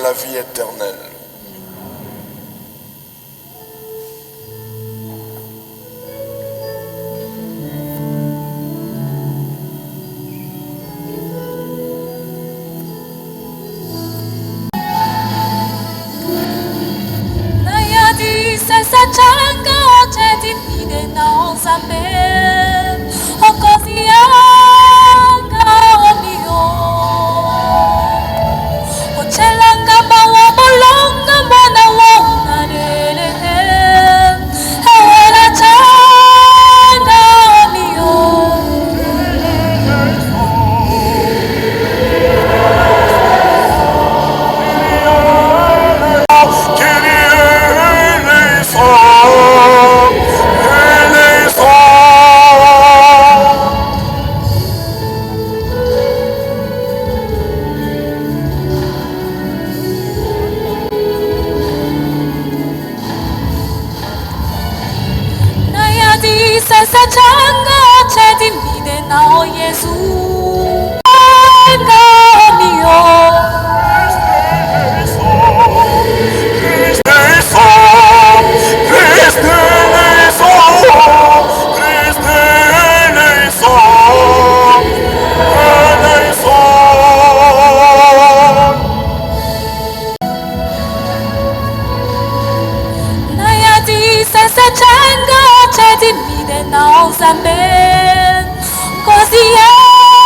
la vie éternelle. Così è.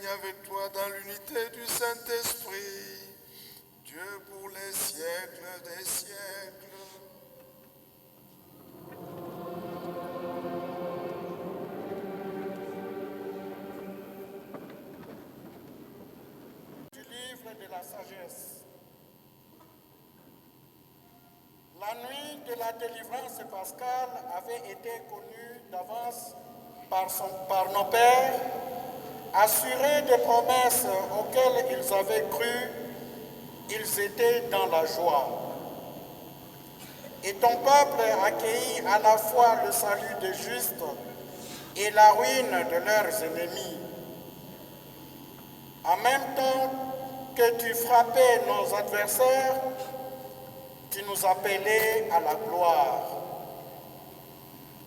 avec toi dans l'unité du Saint-Esprit, Dieu pour les siècles des siècles. Du livre de la sagesse. La nuit de la délivrance pascale avait été connue d'avance par nos pères, assurés des promesses auxquelles ils avaient cru, ils étaient dans la joie. Et ton peuple accueillit à la fois le salut des justes et la ruine de leurs ennemis. En même temps que tu frappais nos adversaires, tu nous appelais à la gloire.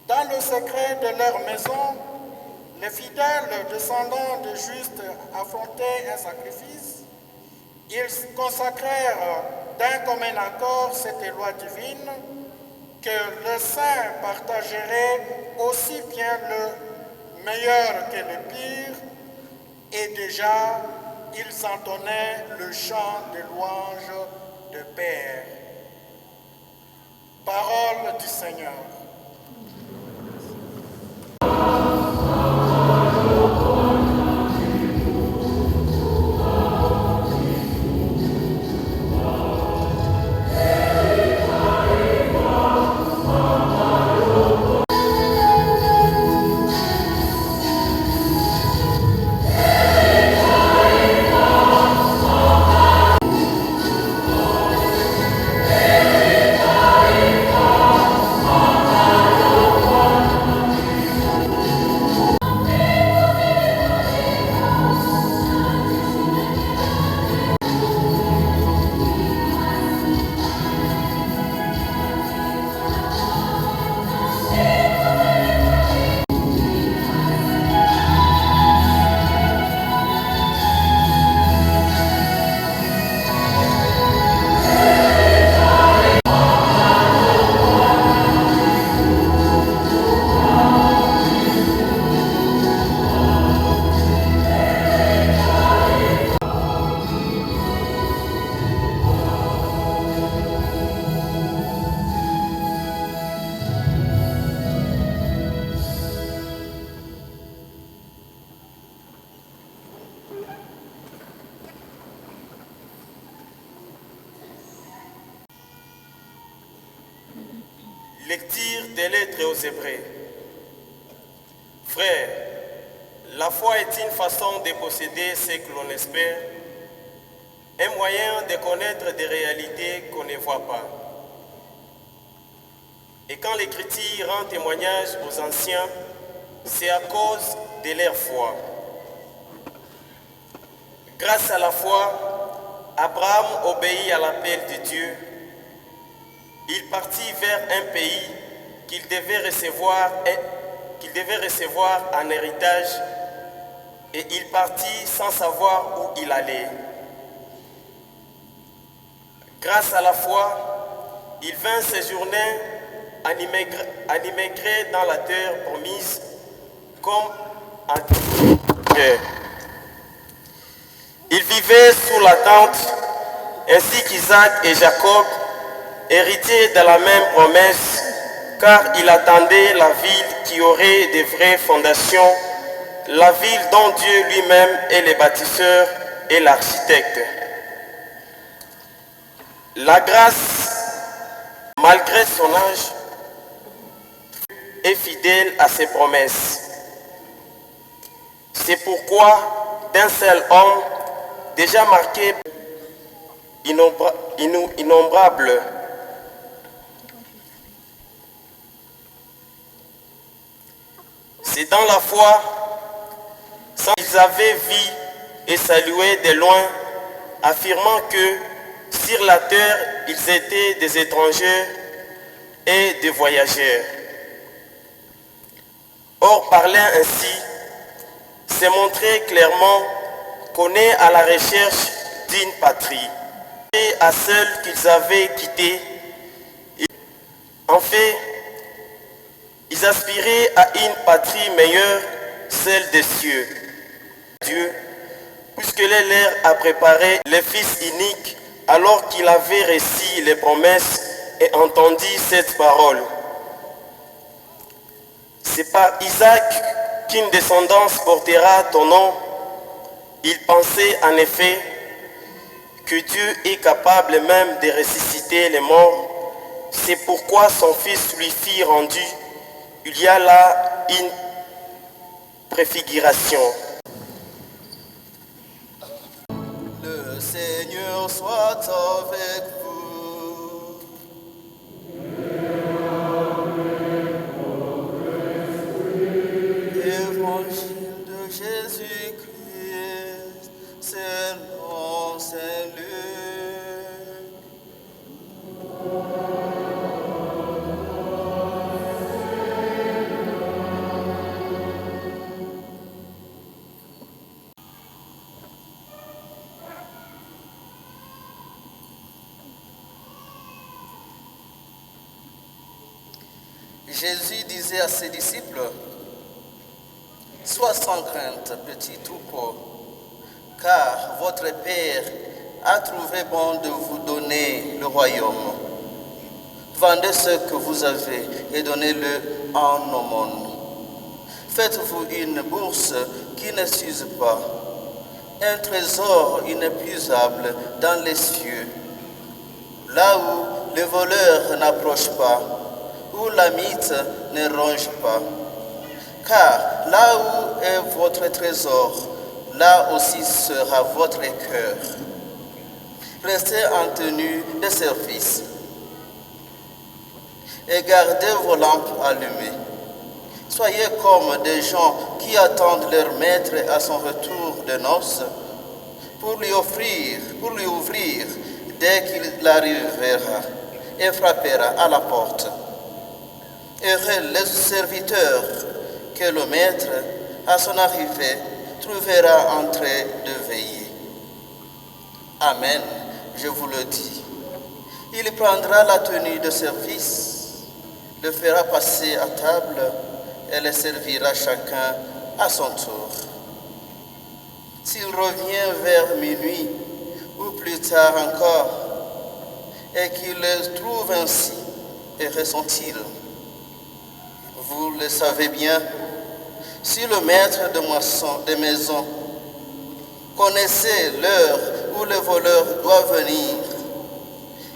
Dans le secret de leur maison, les fidèles descendants de justes affrontaient un sacrifice. Ils consacrèrent d'un commun accord cette loi divine que les saints partageraient aussi bien le meilleur que le pire, et déjà ils entonnaient le chant de louange de Père. Parole du Seigneur. Lecture des lettres aux Hébreux. Frères, la foi est une façon de posséder ce que l'on espère, un moyen de connaître des réalités qu'on ne voit pas. Et quand l'Écriture rend témoignage aux anciens, c'est à cause de leur foi. Grâce à la foi, Abraham obéit à l'appel de Dieu. Il partit vers un pays qu'il devait recevoir en héritage, et il partit sans savoir où il allait. Grâce à la foi, il vint séjourner en immigré dans la terre promise comme en terre. Il vivait sous la tente, ainsi qu'Isaac et Jacob, héritiers de la même promesse, car il attendait la ville qui aurait de vraies fondations, la ville dont Dieu lui-même est le bâtisseur et l'architecte. La grâce, malgré son âge, est fidèle à ses promesses. C'est pourquoi d'un seul homme, déjà marqué innombrable, c'est dans la foi, sans qu'ils avaient vu et salué de loin, affirmant que sur la terre, ils étaient des étrangers et des voyageurs. Or, parler ainsi, c'est montrer clairement qu'on est à la recherche d'une patrie, et à celle qu'ils avaient quittée. En fait, ils aspiraient à une patrie meilleure, celle des cieux. Dieu, puisqu'il leur a préparé le Fils unique, alors qu'il avait reçu les promesses et entendu cette parole. C'est par Isaac qu'une descendance portera ton nom. Il pensait en effet que Dieu est capable même de ressusciter les morts. C'est pourquoi son Fils lui fit rendu. Il y a là une préfiguration. Le Seigneur soit avec vous. Évangile de Jésus-Christ, selon Saint Luc. Jésus disait à ses disciples, « Sois sans crainte, petit troupeau, car votre Père a trouvé bon de vous donner le royaume. Vendez ce que vous avez et donnez-le en aumône. Faites-vous une bourse qui ne s'use pas, un trésor inépuisable dans les cieux, là où les voleurs n'approchent pas, où la mythe ne ronge pas. Car là où est votre trésor, là aussi sera votre cœur. Restez en tenue de service et gardez vos lampes allumées. Soyez comme des gens qui attendent leur maître à son retour de noces pour lui ouvrir dès qu'il arrivera et frappera à la porte. Heureux les serviteurs que le maître, à son arrivée, trouvera en train de veiller. Amen, je vous le dis. Il prendra la tenue de service, le fera passer à table et le servira chacun à son tour. S'il revient vers minuit ou plus tard encore, et qu'il le trouve ainsi, et ressent-il? Vous le savez bien, si le maître de maison connaissait l'heure où le voleur doit venir,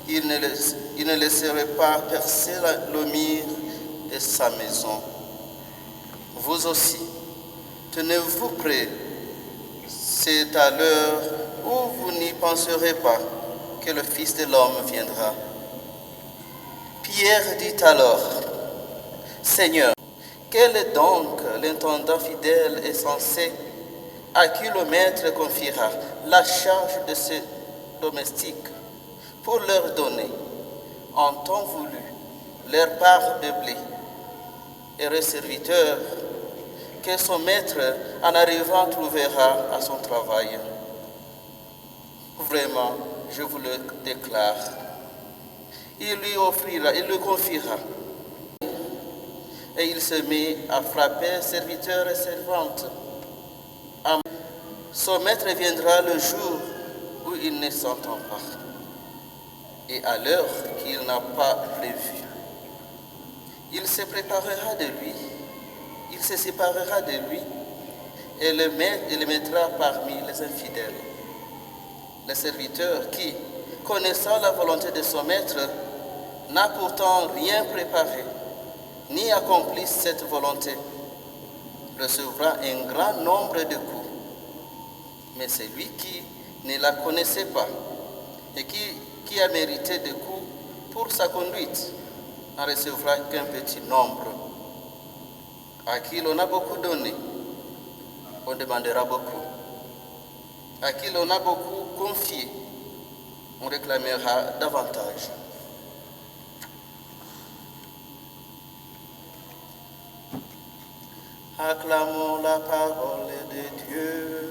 il ne laisserait pas percer le mur de sa maison. Vous aussi, tenez-vous prêts, c'est à l'heure où vous n'y penserez pas que le Fils de l'homme viendra. Pierre dit alors, Seigneur, quel est donc l'intendant fidèle et sensé à qui le maître confiera la charge de ses domestiques pour leur donner, en temps voulu, leur part de blé, et le serviteur que son maître en arrivant trouvera à son travail? Vraiment, je vous le déclare, il lui confiera. Et il se met à frapper serviteurs et servantes. Son maître viendra le jour où il ne s'entend pas et à l'heure qu'il n'a pas prévue. Il se préparera de lui, il se séparera de lui et le mettra parmi les infidèles. Le serviteur qui, connaissant la volonté de son maître, n'a pourtant rien préparé, ni accompli cette volonté, recevra un grand nombre de coups. Mais celui qui ne la connaissait pas et qui a mérité des coups pour sa conduite n'en recevra qu'un petit nombre. À qui l'on a beaucoup donné, on demandera beaucoup. À qui l'on a beaucoup confié, on réclamera davantage. Acclamons la parole de Dieu.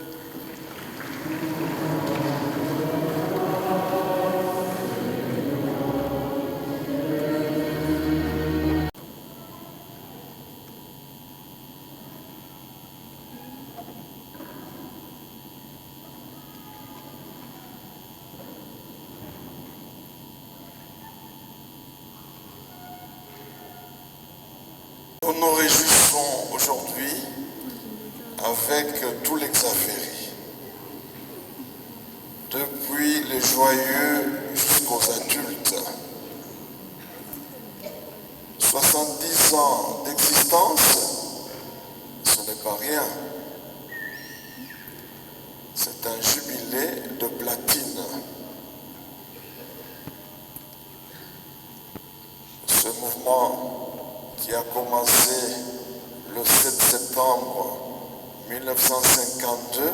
Nous nous réjouissons aujourd'hui avec tous les Xavéry, depuis les joyeux jusqu'aux adultes. 70 ans d'existence, ce n'est pas rien. C'est un jubilé de platine. Ce mouvement qui a commencé le 7 septembre 1952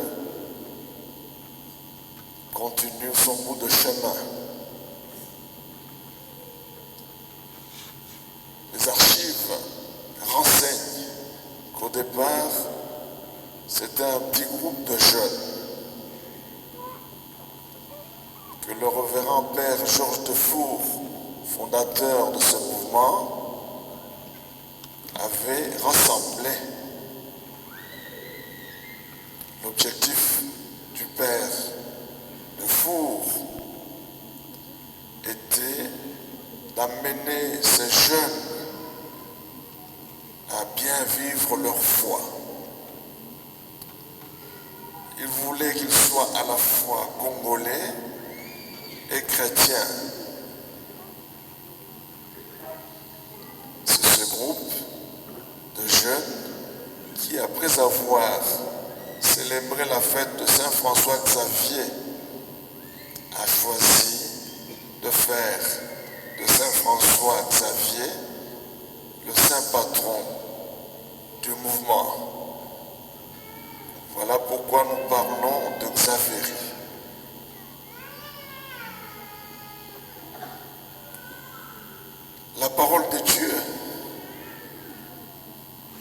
continue son bout de chemin. Les archives renseignent qu'au départ, c'était un petit groupe de jeunes que le révérend père Georges Defour, fondateur de ce mouvement, avait rassemblé. L'objectif du père Defour était d'amener ces jeunes à bien vivre leur foi. Il voulait qu'ils soient à la fois congolais et chrétiens. C'est ce groupe de jeunes qui, après avoir célébré la fête de Saint François Xavier, a choisi de faire de Saint François Xavier le saint patron du mouvement. Voilà pourquoi nous parlons de Xavéry. La parole de Dieu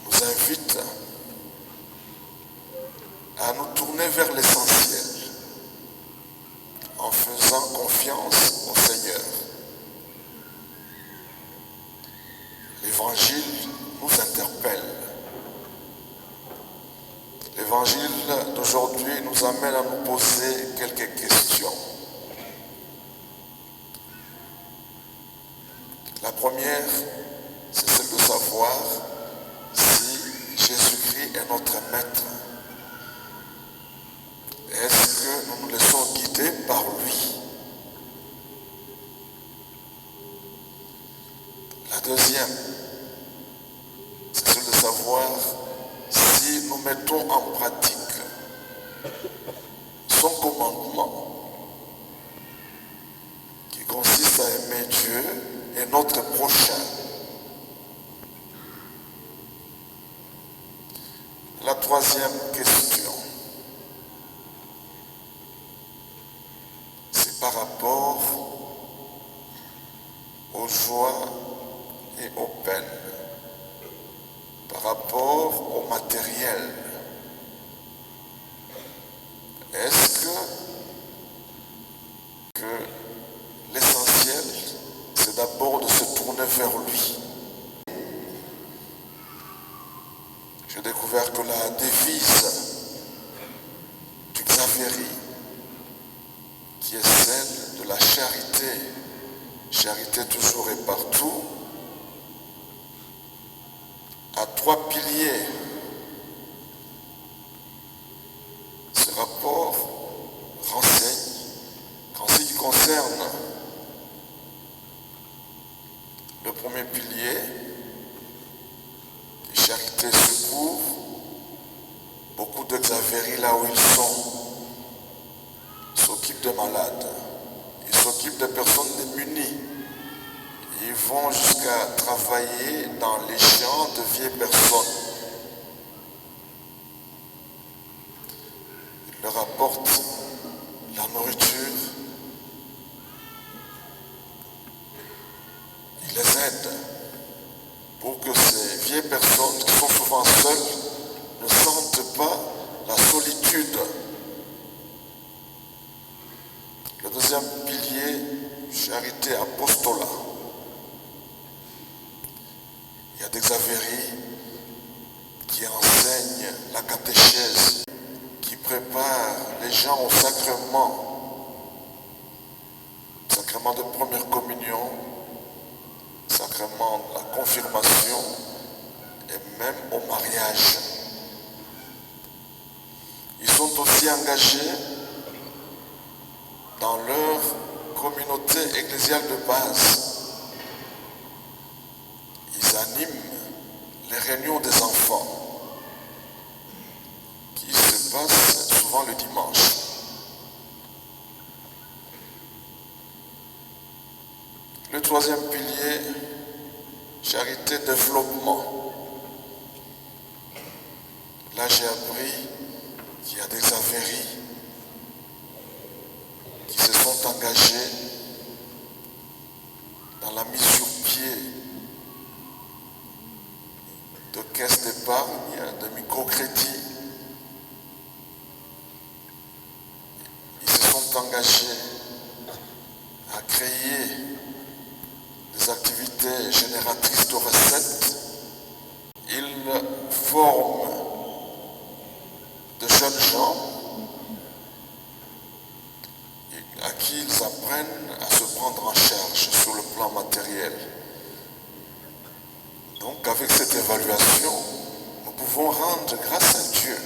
nous invite à nous tourner vers l'essentiel en faisant confiance au Seigneur. L'Évangile nous interpelle. L'Évangile d'aujourd'hui nous amène à nous poser quelques questions. La première, c'est celle de savoir si Jésus-Christ est notre maître. Est-ce que nous nous laissons guider par lui? La deuxième, c'est celle de savoir si nous mettons en pratique son commandement qui consiste à aimer Dieu et notre prochain. La troisième question, c'est par rapport aux joies et aux peines, par rapport au matériel. Est-ce que l'essentiel, c'est d'abord de se tourner vers lui? J'ai découvert que la devise du Xavéry, qui est celle de la charité, charité toujours et partout, a trois piliers. Ce rapport renseigne qu'en ce qui concerne le premier pilier, charité secours, beaucoup de Xavéry là où ils sont s'occupent de malades, ils s'occupent de personnes démunies, ils vont jusqu'à travailler dans les champs de vieilles personnes. Ils leur apportent la nourriture, ils les aident pour que ces vieilles personnes qui sont souvent seules ne sentent pas la solitude. Le deuxième pilier, charité, apostolat. Il y a des Xavéry qui enseignent la catéchèse, qui préparent les gens au sacrement, sacrement de première communion, sacrement de la confirmation même au mariage. Ils sont aussi engagés dans leur communauté ecclésiale de base. Ils animent les réunions des enfants qui se passent souvent le dimanche. Le troisième pilier, charité, développement. Là, j'ai appris qu'il y a des Xavéries qui se sont engagés dans la mise sur pied de caisses d'épargne, de microcrédits. Ils se sont engagés à créer des activités génératrices de recettes. Ils forment de jeunes gens à qui ils apprennent à se prendre en charge sur le plan matériel. Donc avec cette évaluation, nous pouvons rendre grâce à Dieu.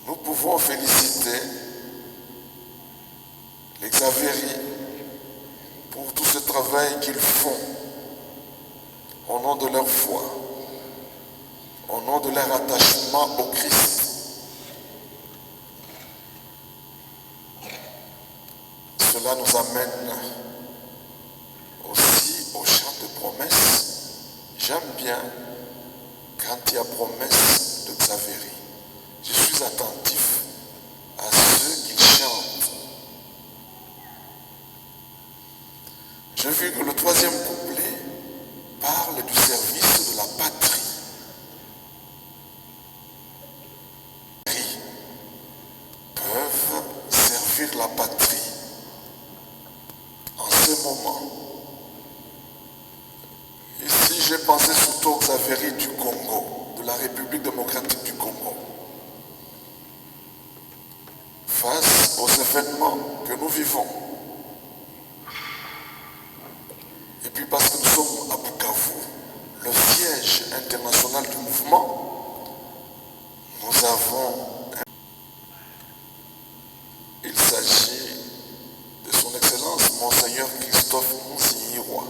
Nous pouvons féliciter les Xavéries pour tout ce travail qu'ils font au nom de leur foi, au nom de leur attachement au Christ. Cela nous amène aussi au chant de promesses. J'aime bien quand il y a promesse de Xavérie. Je suis attentif à ceux qui chantent. J'ai vu que le troisième couplet parle du service de la patrie. Ils peuvent servir la patrie en ce moment. Ici, j'ai pensé surtout aux Xavéries du Congo, de la République démocratique du Congo. Face aux événements que nous vivons, et puis parce que nous sommes à Bukavu, le siège international du mouvement, nous avons il s'agit de son Excellence Monseigneur Christophe Mouziroy,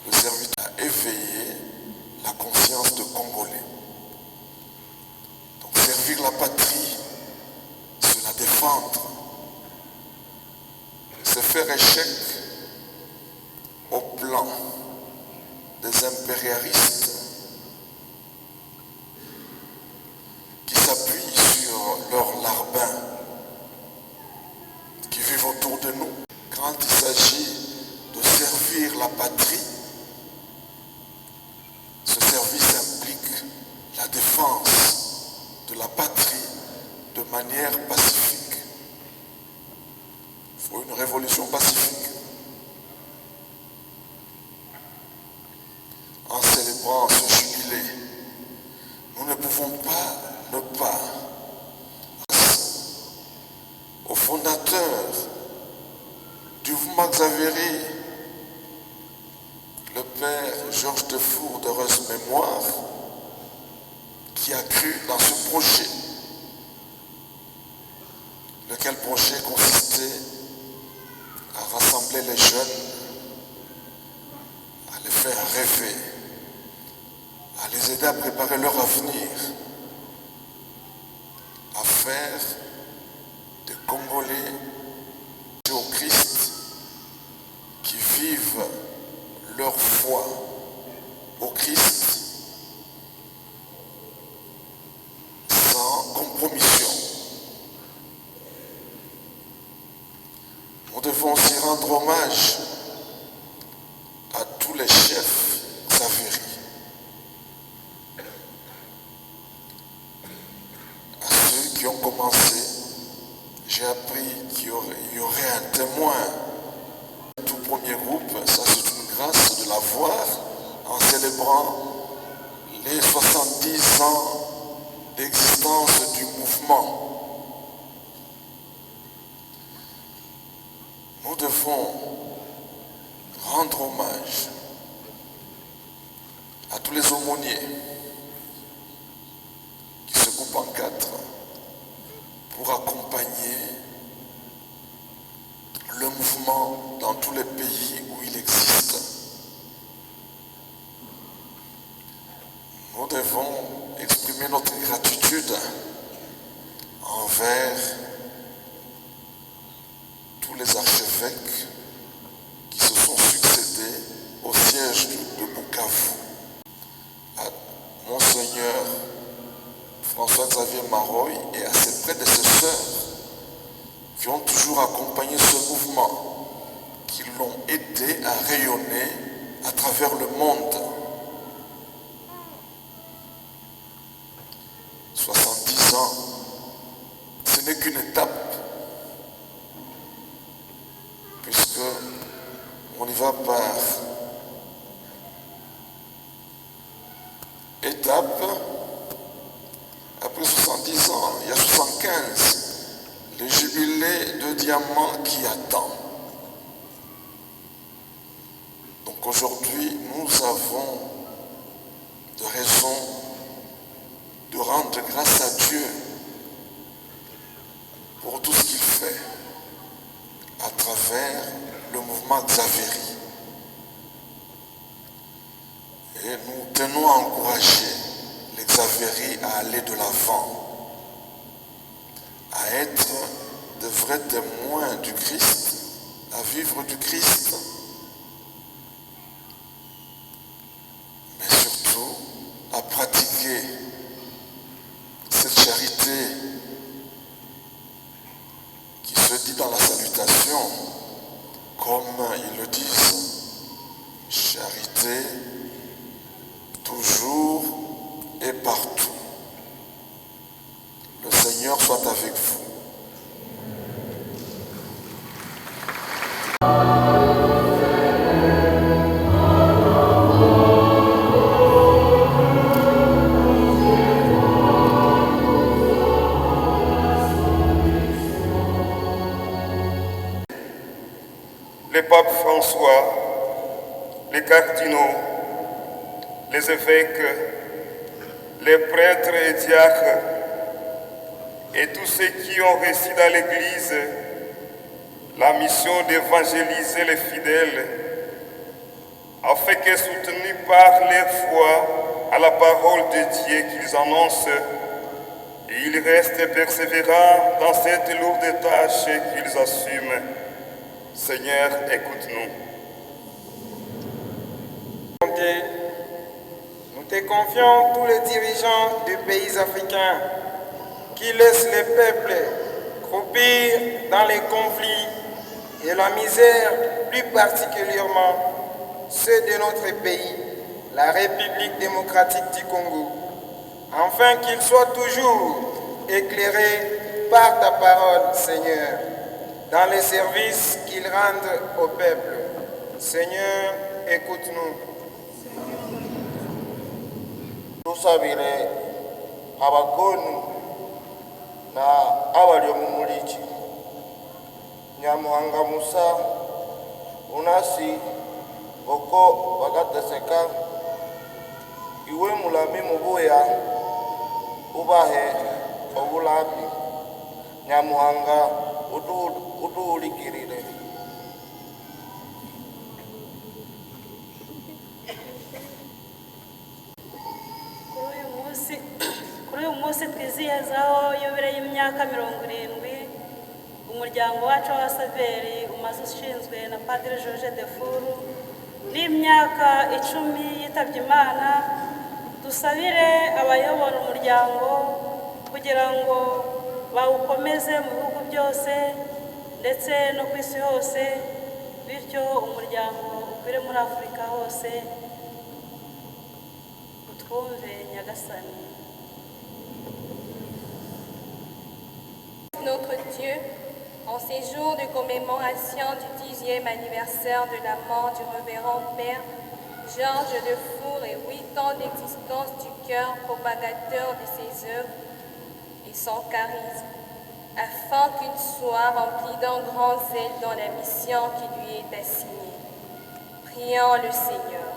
le serviteur a éveillé la conscience de Congolais. Donc servir la patrie, c'est la défendre, c'est faire échec au plan des impérialistes qui s'appuient sur leurs larbins qui vivent autour de nous. Quand il s'agit de servir la patrie, ce service implique la défense de la patrie de manière pacifique. Il faut une révolution pacifique. En célébrant ce jubilé, nous ne pouvons pas ne pas au fondateur du mouvement Xavérie, le père Georges Defour d'heureuse mémoire, qui a cru dans ce projet, lequel projet consistait à rassembler les jeunes, à les faire rêver, à les aider à préparer leur avenir, à faire des Congolais au Christ qui vivent leur foi au Christ sans compromission. Nous devons aussi rendre hommage à tous les chefs Xavéries, à ceux qui ont commencé. J'ai appris qu'il y aurait un témoin. Tout premier groupe, ça c'est une grâce de l'avoir en célébrant les 70 ans d'existence du mouvement. Nous devons rendre hommage les aumôniers qui se coupent en quatre pour accompagner le mouvement dans tous les pays où il existe. Nous devons exprimer notre gratitude envers tous les archevêques qui se sont succédés au siège de Bukavu, à Monseigneur François-Xavier Maroy et à ses prédécesseurs qui ont toujours accompagné ce mouvement, qui l'ont aidé à rayonner à travers le monde. 70 ans, ce n'est qu'une étape, puisque on y va par étape. Après 70 ans, il y a 75, le jubilé de diamant qui attend. Donc aujourd'hui, nous avons de raisons de rendre grâce à Dieu pour tout ce qu'il fait à travers le mouvement Xavéry. Et nous tenons à encourager les Xavéry à aller de l'avant, à être de vrais témoins du Christ, à vivre du Christ, mais surtout à pratiquer cette charité qui se dit dans la salutation, comme ils le disent, charité toujours et partout. Le Seigneur soit avec vous. Les papes François, les cardinaux, les évêques, les prêtres et diacres et tous ceux qui ont réussi dans l'Église la mission d'évangéliser les fidèles, afin que, soutenus par leur foi à la parole de Dieu qu'ils annoncent, ils restent persévérants dans cette lourde tâche qu'ils assument. Seigneur, écoute-nous. Nous te confions tous les dirigeants des pays africains qui laissent les peuples croupir dans les conflits et la misère, plus particulièrement ceux de notre pays, la République démocratique du Congo, afin qu'ils soient toujours éclairés par ta parole, Seigneur, dans les services qu'ils rendent au peuple. Seigneur, écoute-nous. Tusabire abakonu na abali omumulichi Nyamuhanga Musa unasi oko bagateseka iwe mulami mubuya ubahe obulami Nyamuhanga uduulikirire. Kuri uyu munsi twizihizaho yubile y'imyaka 70 umuryango wacu wa Saveri umaze ushinzwe na Padre George Defuru n'imyaka 10 yitabye Imana. Dusabire abayobora umuryango kugira ngo bawukomeze mu bihugu byose ndetse no ku isi hose, bityo umuryango ugwire muri Afurika hose. Utwumve Nyagasani. Notre Dieu, en ces jours de commémoration du 10e anniversaire de la mort du révérend Père Georges Defour et 8 ans d'existence du cœur propagateur de ses œuvres et son charisme, afin qu'il soit rempli d'un grand zèle dans la mission qui lui est assignée. Prions le Seigneur.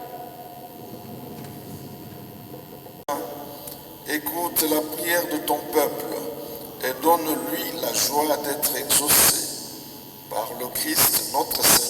Écoute la prière de ton peuple et donne-lui la joie d'être exaucé par le Christ notre Seigneur.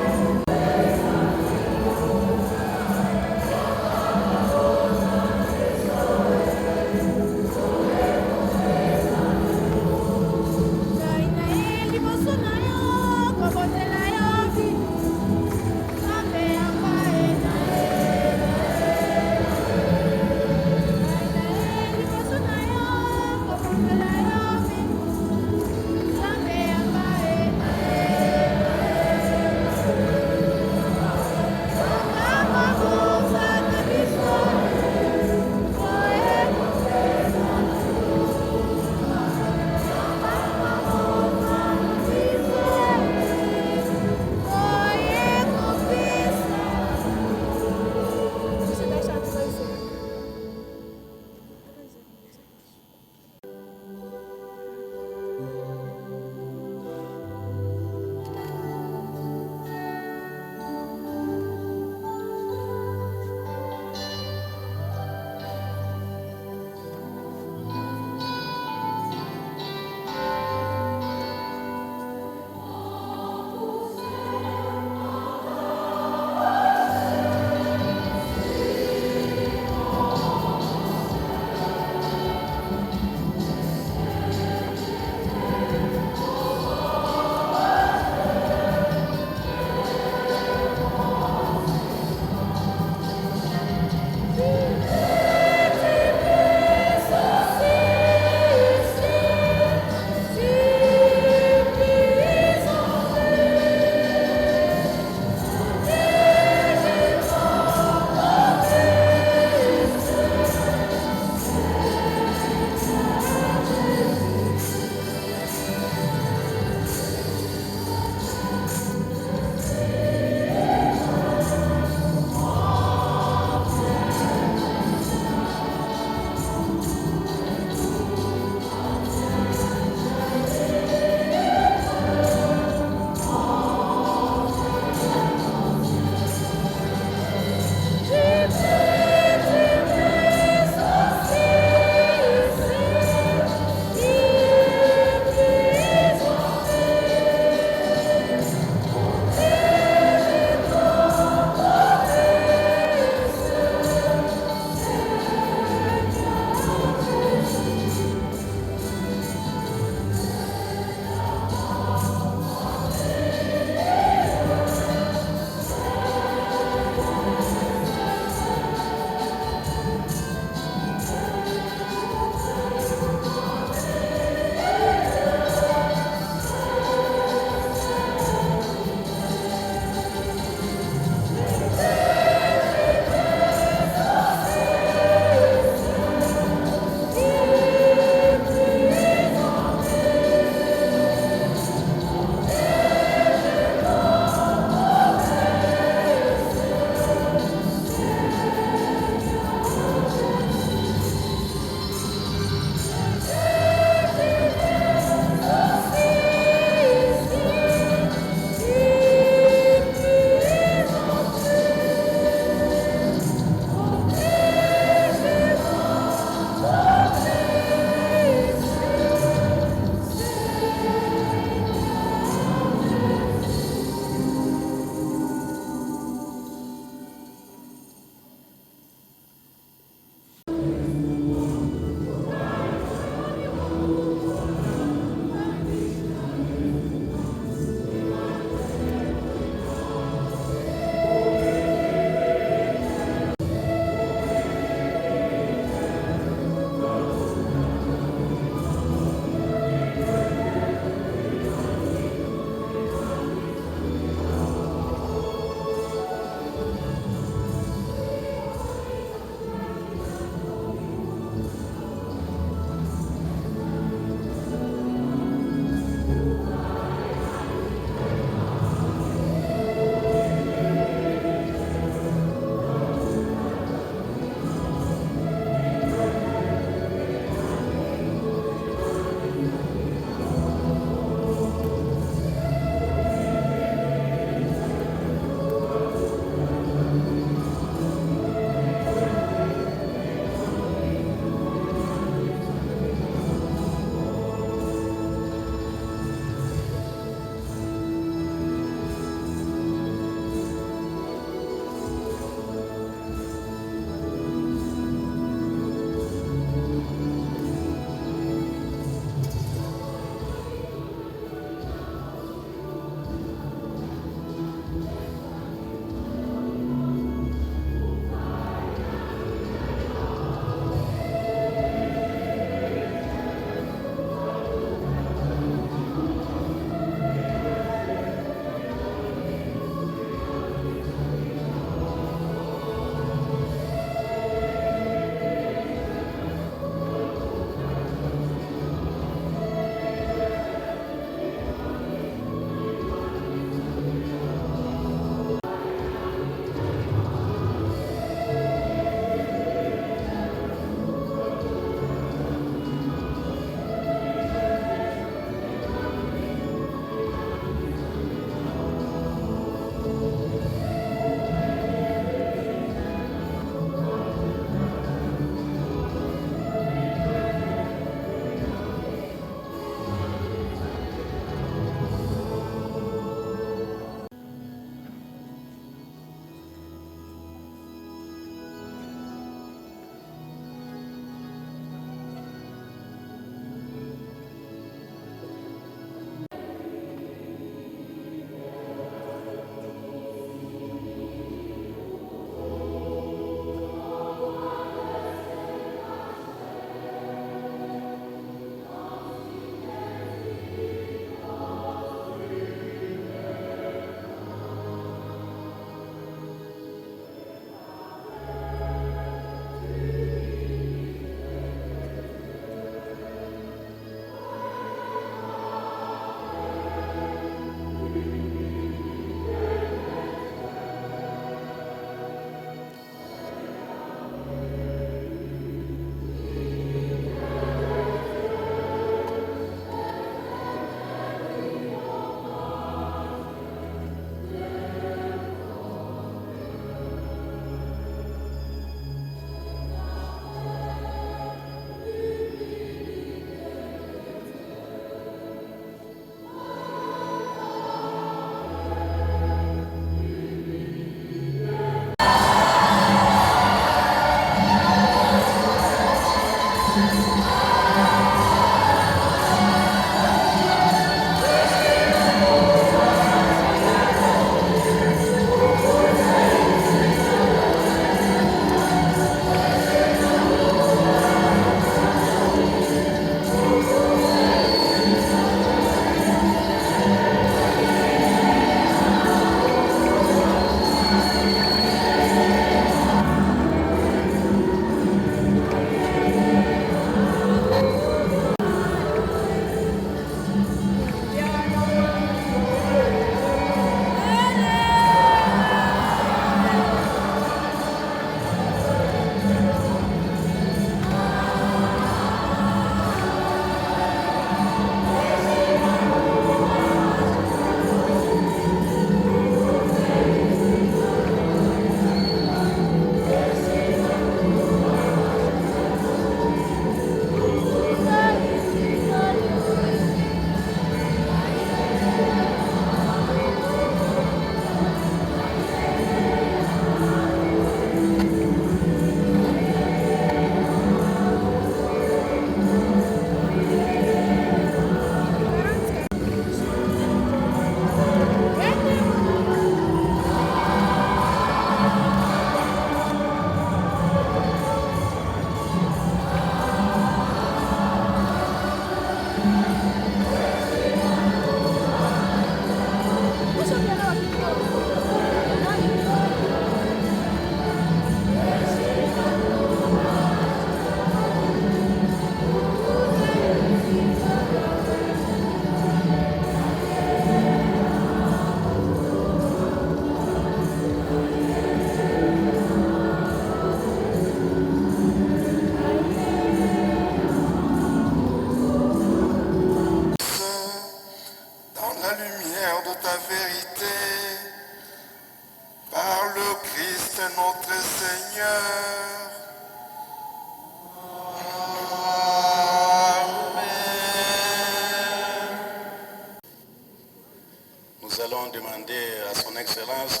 Nous allons demander à son Excellence,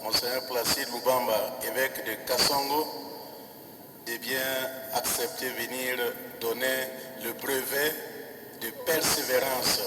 Monseigneur Placide Moubamba, évêque de Kassongo, de bien accepter venir donner le brevet de persévérance.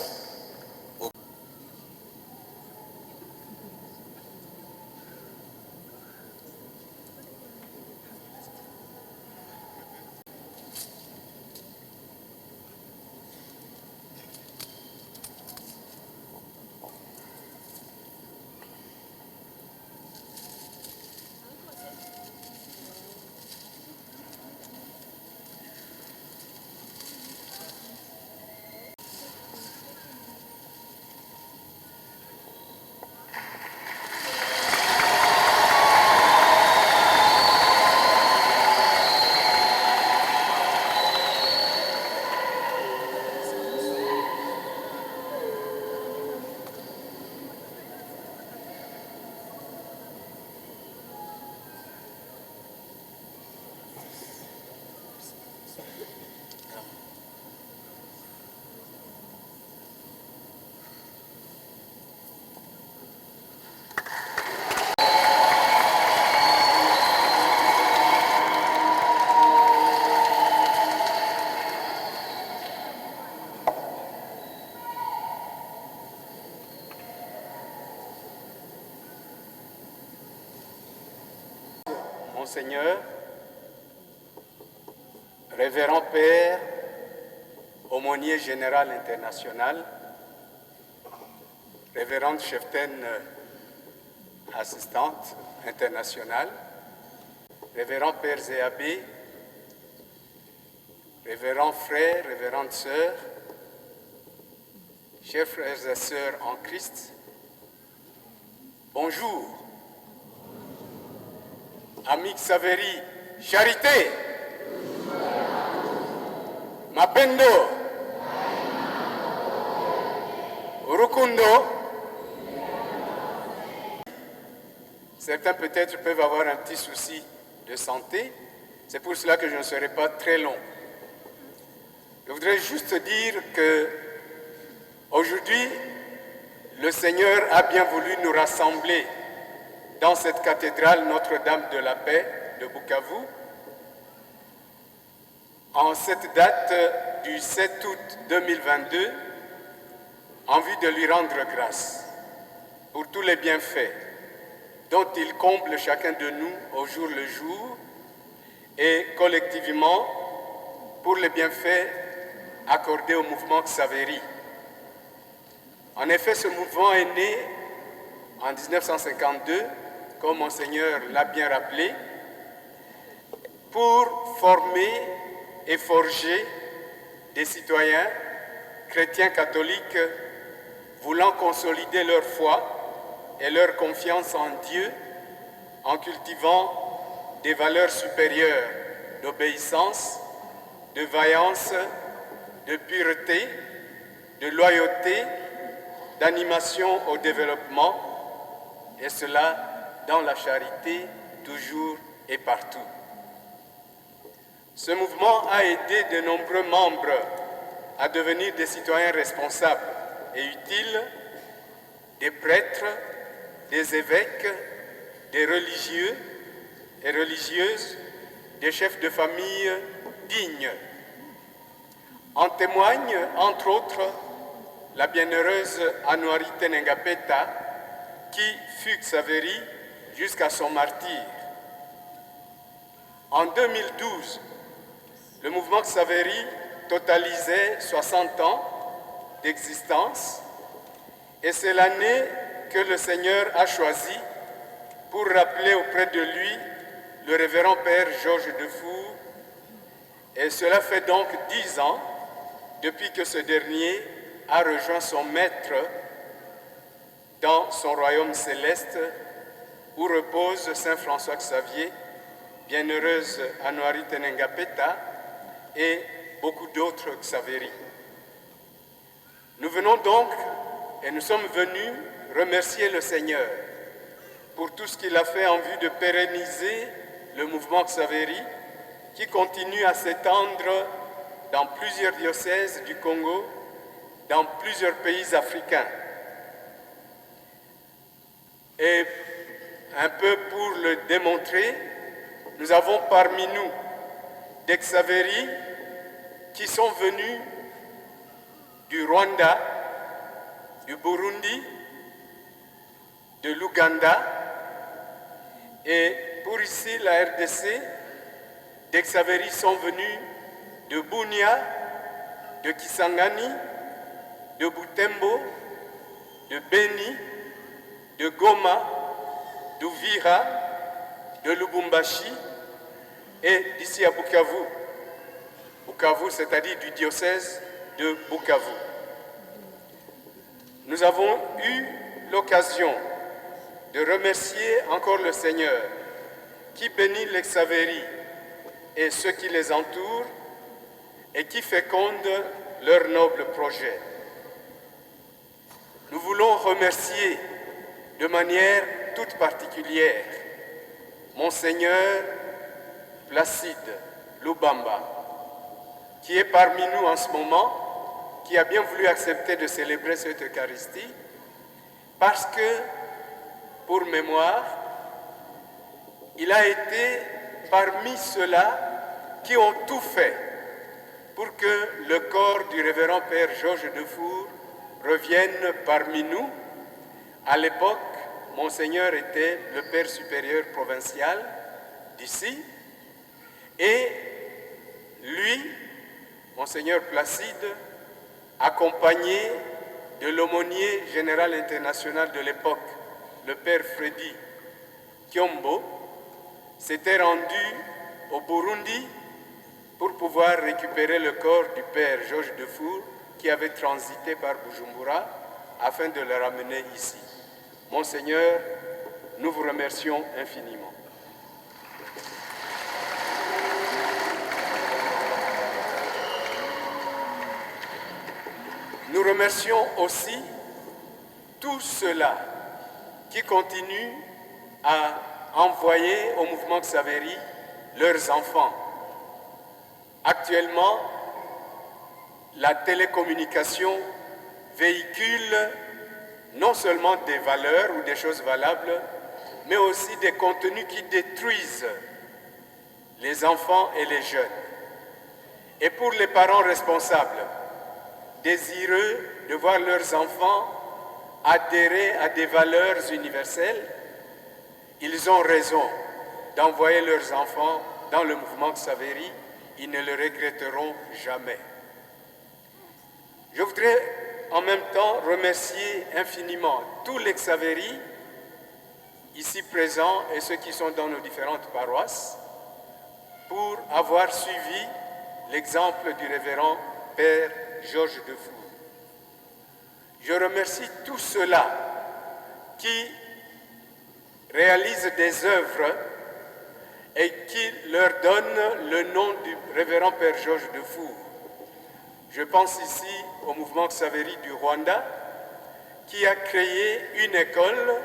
Monseigneur, Révérend Père, Aumônier général international, Révérende cheftaine assistante internationale, Révérend Pères et Abbés, Révérends frères, Révérentes sœurs, chers frères et sœurs en Christ, bonjour. Amis Xaveri, Charité, Mapendo, Urukundo. Certains peut-être peuvent avoir un petit souci de santé, c'est pour cela que je ne serai pas très long. Je voudrais juste dire que aujourd'hui, le Seigneur a bien voulu nous rassembler dans cette cathédrale Notre-Dame de la Paix de Bukavu, en cette date du 7 août 2022 en vue de lui rendre grâce pour tous les bienfaits dont il comble chacun de nous au jour le jour et collectivement pour les bienfaits accordés au mouvement Xaveri. En effet, ce mouvement est né en 1952, comme Monseigneur l'a bien rappelé, pour former et forger des citoyens chrétiens catholiques voulant consolider leur foi et leur confiance en Dieu en cultivant des valeurs supérieures d'obéissance, de vaillance, de pureté, de loyauté, d'animation au développement, et cela dans la charité toujours et partout. Ce mouvement a aidé de nombreux membres à devenir des citoyens responsables et utiles, des prêtres, des évêques, des religieux et religieuses, des chefs de famille dignes. En témoigne, entre autres, la bienheureuse Anouari Tenengapeta, qui fut Xaveri jusqu'à son martyre. En 2012, le mouvement Xaveri totalisait 60 ans d'existence et c'est l'année que le Seigneur a choisi pour rappeler auprès de lui le révérend Père Georges Defour, et cela fait donc 10 ans depuis que ce dernier a rejoint son maître dans son royaume céleste où repose Saint François Xavier, bienheureuse Anouari Tenengapeta et beaucoup d'autres Xaveri. Nous venons donc et nous sommes venus remercier le Seigneur pour tout ce qu'il a fait en vue de pérenniser le mouvement Xaveri qui continue à s'étendre dans plusieurs diocèses du Congo, dans plusieurs pays africains. Et un peu pour le démontrer, nous avons parmi nous des Xaveri qui sont venus du Rwanda, du Burundi, de l'Ouganda, et pour ici la RDC, des Xaveri sont venus de Bunia, de Kisangani, de Butembo, de Beni, de Goma, d'Uvira, de Lubumbashi et d'ici à Bukavu. Bukavu, c'est-à-dire du diocèse de Bukavu. Nous avons eu l'occasion de remercier encore le Seigneur qui bénit les Xaveri et ceux qui les entourent et qui fécondent leurs nobles projets. Nous voulons remercier de manière toute particulière Monseigneur Placide Lubamba, qui est parmi nous en ce moment, qui a bien voulu accepter de célébrer cette Eucharistie, parce que, pour mémoire, il a été parmi ceux-là qui ont tout fait pour que le corps du révérend Père Georges Defour revienne parmi nous. À l'époque, Monseigneur était le Père supérieur provincial d'ici, et lui, Monseigneur Placide, accompagné de l'aumônier général international de l'époque, le Père Freddy Kiombo, s'était rendu au Burundi pour pouvoir récupérer le corps du Père Georges Defour qui avait transité par Bujumbura afin de le ramener ici. Monseigneur, nous vous remercions infiniment. Nous remercions aussi tous ceux-là qui continuent à envoyer au mouvement Xaveri leurs enfants. Actuellement, la télécommunication véhicule non seulement des valeurs ou des choses valables, mais aussi des contenus qui détruisent les enfants et les jeunes. Et pour les parents responsables, désireux de voir leurs enfants adhérer à des valeurs universelles, ils ont raison d'envoyer leurs enfants dans le mouvement Xaveri. Ils ne le regretteront jamais. Je voudrais en même temps remercier infiniment tous les Xaveri ici présents et ceux qui sont dans nos différentes paroisses pour avoir suivi l'exemple du révérend Père Georges Defour. Je remercie tous ceux-là qui réalisent des œuvres et qui leur donnent le nom du révérend Père Georges Defour. Je pense ici au mouvement Xaveri du Rwanda qui a créé une école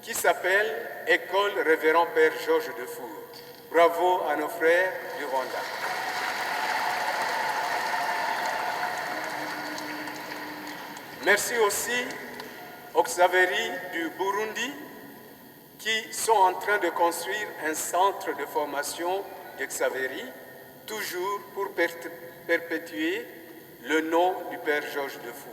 qui s'appelle École Révérend Père Georges Defour. Bravo à nos frères du Rwanda. Merci aussi aux Xaveri du Burundi qui sont en train de construire un centre de formation de Xaveri, toujours pour perpétuer le nom du Père Georges Defour.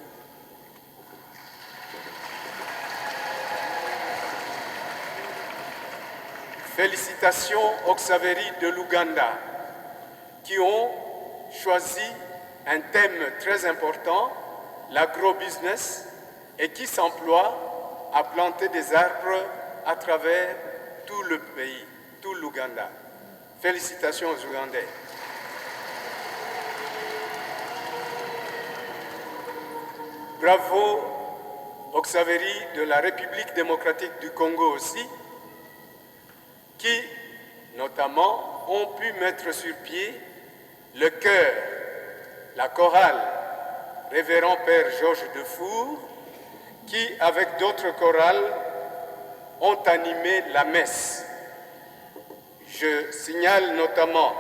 Félicitations aux Xaveri de l'Ouganda qui ont choisi un thème très important, l'agro-business, et qui s'emploient à planter des arbres à travers tout le pays, tout l'Ouganda. Félicitations aux Ougandais. Bravo aux Xaveri de la République démocratique du Congo aussi, qui, notamment, ont pu mettre sur pied le chœur, la chorale Révérend Père Georges Defour, qui, avec d'autres chorales, ont animé la messe. Je signale notamment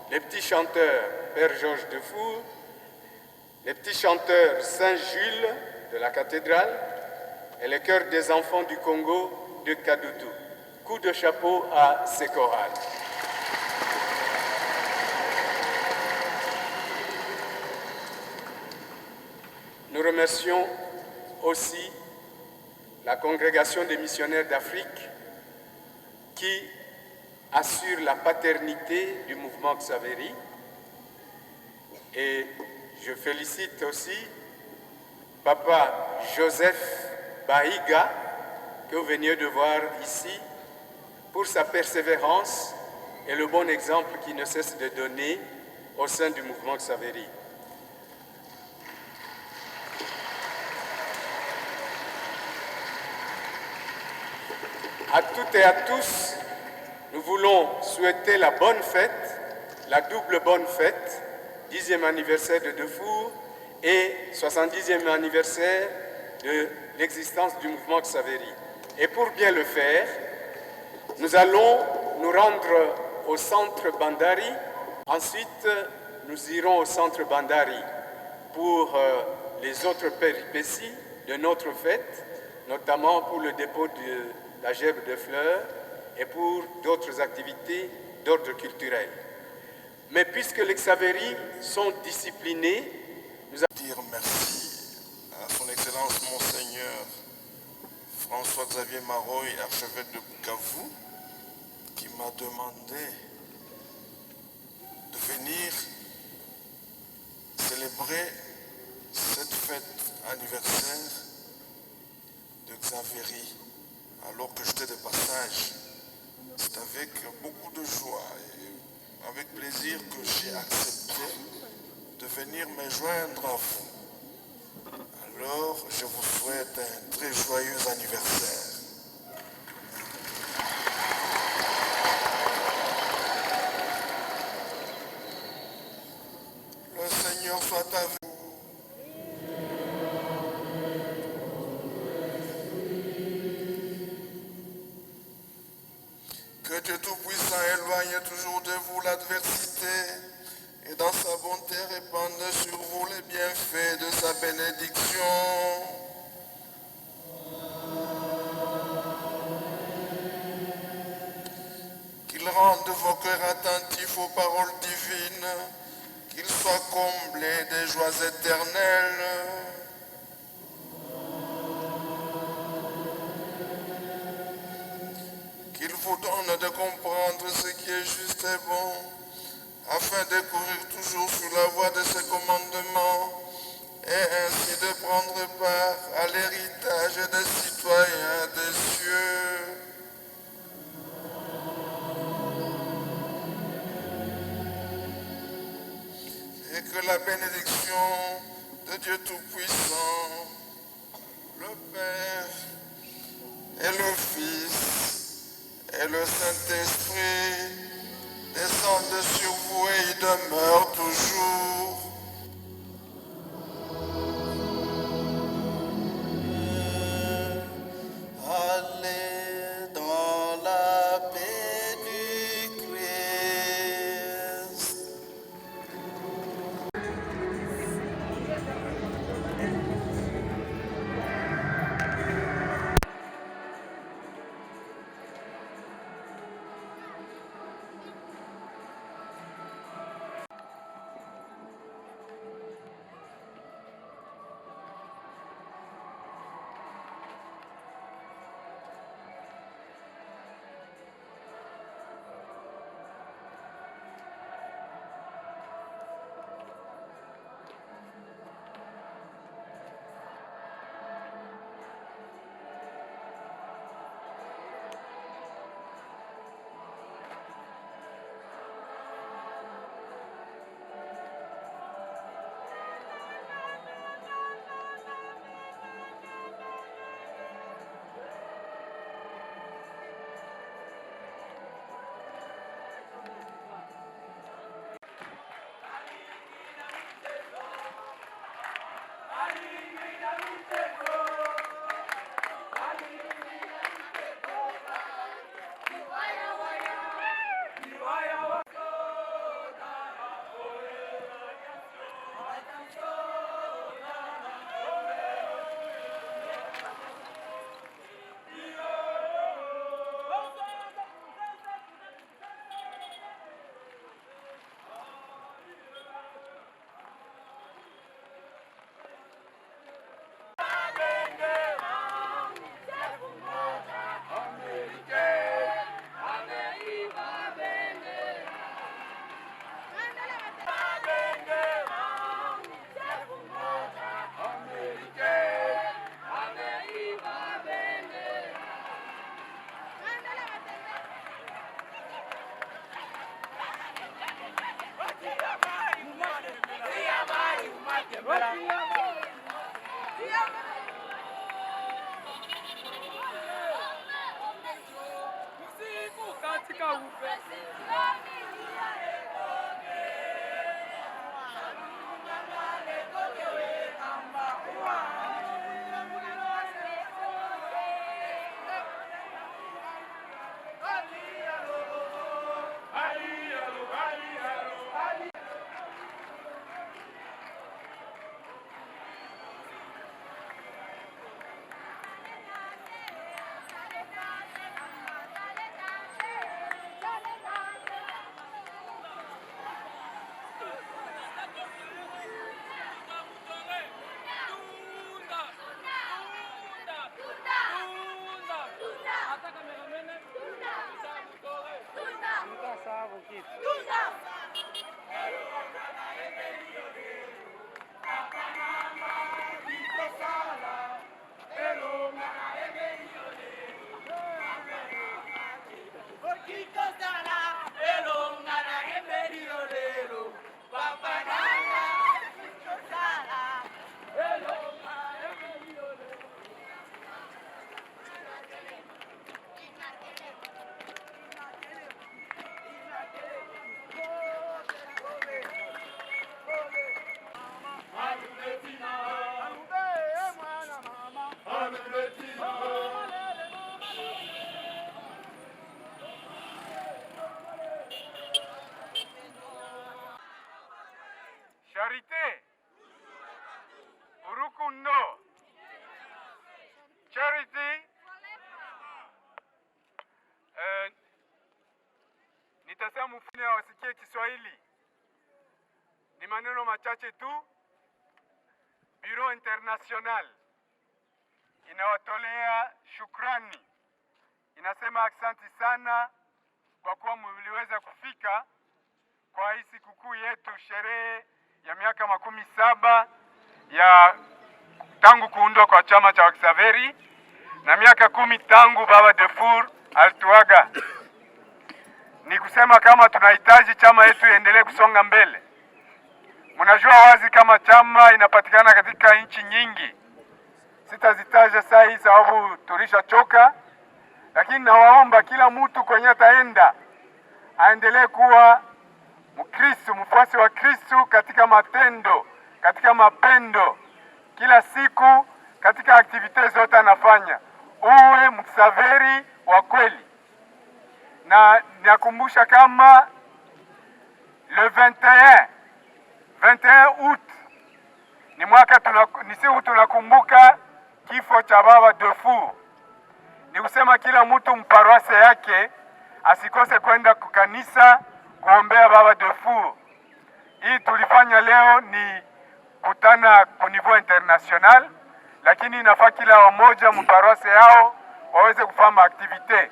les petits chanteurs Père Georges Defour, les petits chanteurs Saint-Jules de la cathédrale et le chœur des enfants du Congo de Kadutu. Coup de chapeau à ces chorales. Nous remercions aussi la Congrégation des missionnaires d'Afrique qui assure la paternité du mouvement Xaveri. Et je félicite aussi Papa Joseph Bahiga, que vous veniez de voir ici, pour sa persévérance et le bon exemple qu'il ne cesse de donner au sein du mouvement Xaveri. À toutes et à tous, nous voulons souhaiter la bonne fête, la double bonne fête, 10e anniversaire de Defour et 70e anniversaire de l'existence du mouvement Xaveri. Et pour bien le faire, nous allons nous rendre au centre Bandari. Ensuite, nous irons au centre Bandari pour les autres péripéties de notre fête, notamment pour le dépôt de la gerbe de fleurs et pour d'autres activités d'ordre culturel. Mais puisque les Xaveri sont disciplinés, nous allons dire merci à son Excellence Monseigneur François-Xavier Maroy, archevêque de Bukavu, qui m'a demandé de venir célébrer cette fête anniversaire de Xaveri, alors que j'étais de passage. C'est avec beaucoup de joie et avec plaisir que j'ai accepté de venir me joindre à vous. Alors, je vous souhaite un très joyeux anniversaire. Le Seigneur soit avec vous. Que Dieu Tout-Puissant éloigne toujours de vous l'adversité et dans sa bonté répande sur vous les bienfaits de sa bénédiction. Qu'il rende vos cœurs attentifs aux paroles divines qu'il soit comblé des joies éternelles. Qu'il vous donne de comprendre ce qui est juste et bon, afin de courir toujours sur la voie de ses commandements, et ainsi de prendre part à l'héritage des citoyens des cieux. Et que la bénédiction de Dieu Tout-Puissant, le Père et le Fils et le Saint-Esprit descendent sur vous et y demeurent toujours. Allez dans la paix du Christ. Charité, urukundo, charity. Nitasema mfuni wasikie Kiswahili. Ni maneno machache tu. Bureau International inawatolea shukrani, inasema asante sana kwa kuwa mliweza kufika kwa hii sikukuu yetu, sherehe ya miaka 17 ya tangu kuundwa kwa chama cha Waksaveri na miaka 10 tangu Baba Defour alituaga. Ni kusema kama tunahitaji chama yetu iendelee kusonga mbele. Mnajua wazi kama chama inapatikana katika nchi nyingi. Sitazitaja saa hii sababu tulishachoka, lakini nawaomba kila mtu kwenye ataenda aendelee kuwa Mkristo, mfuasi wa Kristo katika matendo, katika mapendo, kila siku katika aktivite zote anafanya. Uwe Mksaveri wa kweli. Na nakumbusha kama le 21 août ni ni siku tunakumbuka kifo cha Baba Defour. Ni kusema kila mtu mparoise yake asikose kwenda kukanisa kuombea Baba Defour. Hii tulifanya leo ni kutana kwa niveau international, lakini inafaa kila wamoja mparoise yao waweze kufanya aktivite.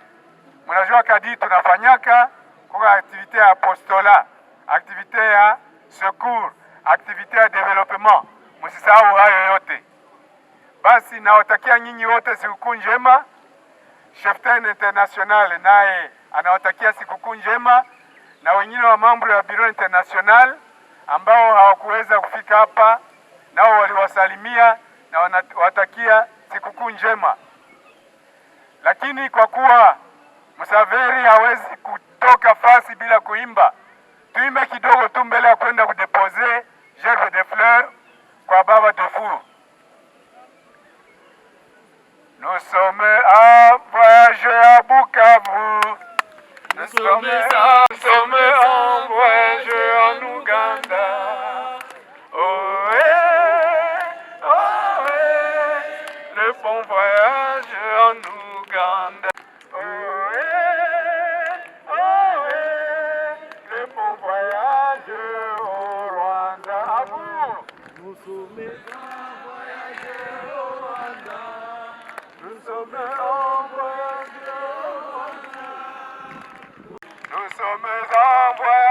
Mnajua kadi tunafanyaka kwa aktivite ya apostola, aktivite ya secours, aktivite ya development. Msisahau hayo yote. Basi nawatakia nyinyi wote sikukuu njema. Cheftain International naye anawatakia sikukuu njema, na wengine wa mambo ya Bureau International ambao hawakuweza kufika hapa nao waliwasalimia na wanawatakia sikukuu njema. Lakini kwa kuwa Msaveri hawezi kutoka fasi bila kuimba, tuimbe kidogo tu mbele ya kwenda kudepose gerbe de fleurs kwa Baba Defour. Nous sommes en voyage à Bukavu. Nous sommes en voyage en Ouganda. Oh le bon voyage en Ouganda. Le bon voyage au Rwanda. À vous. Nous sommes en voyage au Rwanda. Nous sommes en voyage au Rwanda. Nous sommes en voyage.